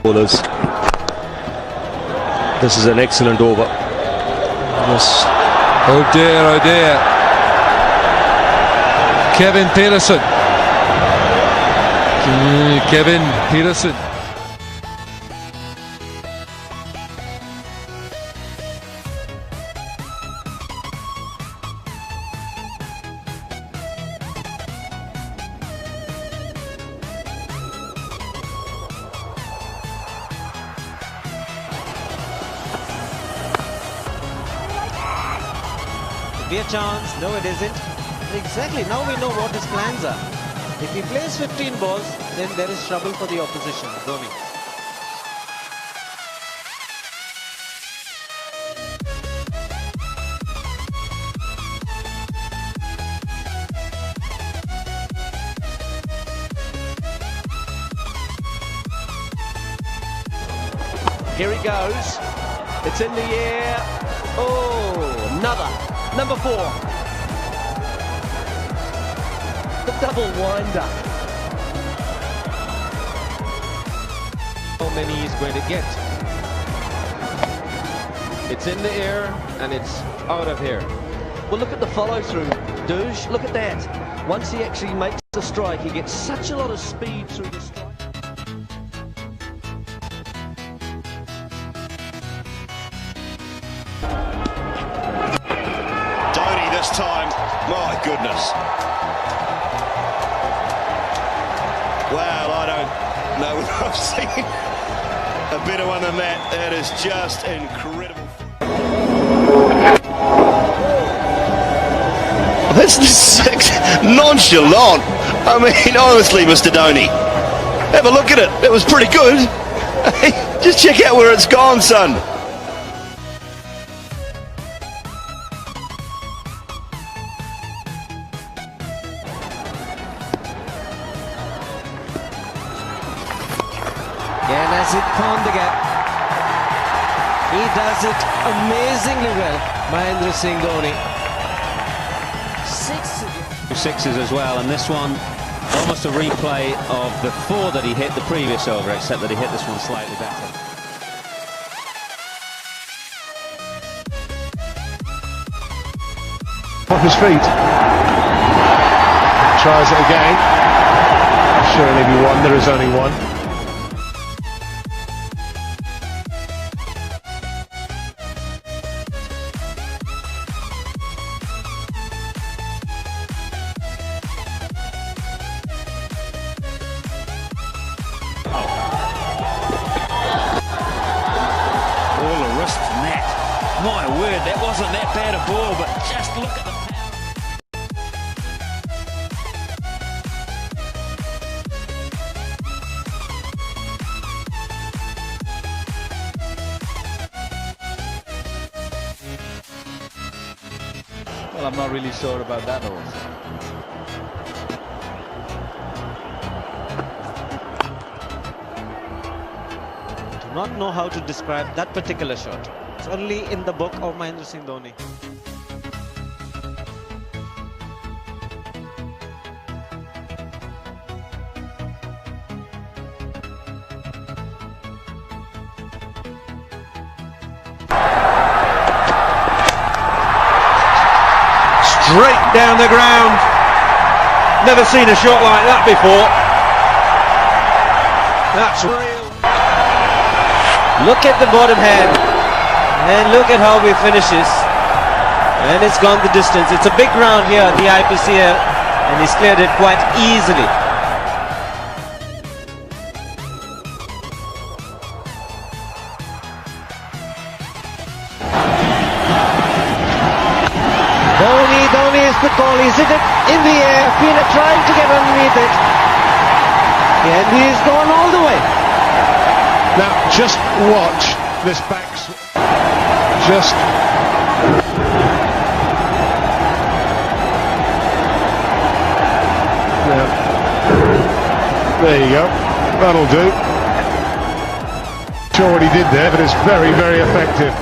bowlers. This is an excellent over. Oh dear, oh dear. Kevin Peterson. Kevin Peterson. Be a chance. No, it isn't. Exactly. Now we know what his plans are. If he plays 15 balls, then there is trouble for the opposition. Dhoni. Here he goes. It's in the air. Oh, another. Number 4. The double winder. How many he's going to get? It's in the air and it's out of here. Well, look at the follow through, Douche. Look at that. Once he actually makes the strike, he gets such a lot of speed through the strike. This time, my goodness. Wow, I don't know if I've seen a better one than that. That is just incredible. That's nonchalant. I mean, honestly, Mr. Dhoni, have a look at it. It was pretty good. Just check out where it's gone, son. And as it found the gap, he does it amazingly well. Mahendra Singh Dhoni. 2 sixes as well, and this one almost a replay of the 4 that he hit the previous over, except that he hit this one slightly better. Off his feet. Tries it again. Should only be one. There is only one. All the wrist from that. My word, that wasn't that bad a ball, but just look at the power. Well, I'm not really sure about that horse. Do not know how to describe that particular shot. It's only in the book of Mahendra Singh Dhoni. Straight down the ground. Never seen a shot like that before. That's real. Look at the bottom hand. And look at how he finishes. And it's gone the distance. It's a big ground here at the IPCL. And he's cleared it quite easily. Dhoni is the call. He's hit it in the air. Peanut trying to get underneath it. And he's gone all the way. Now, just watch this backswing. Just. Yeah. There you go. That'll do. Sure what he did there, but it's very, very effective.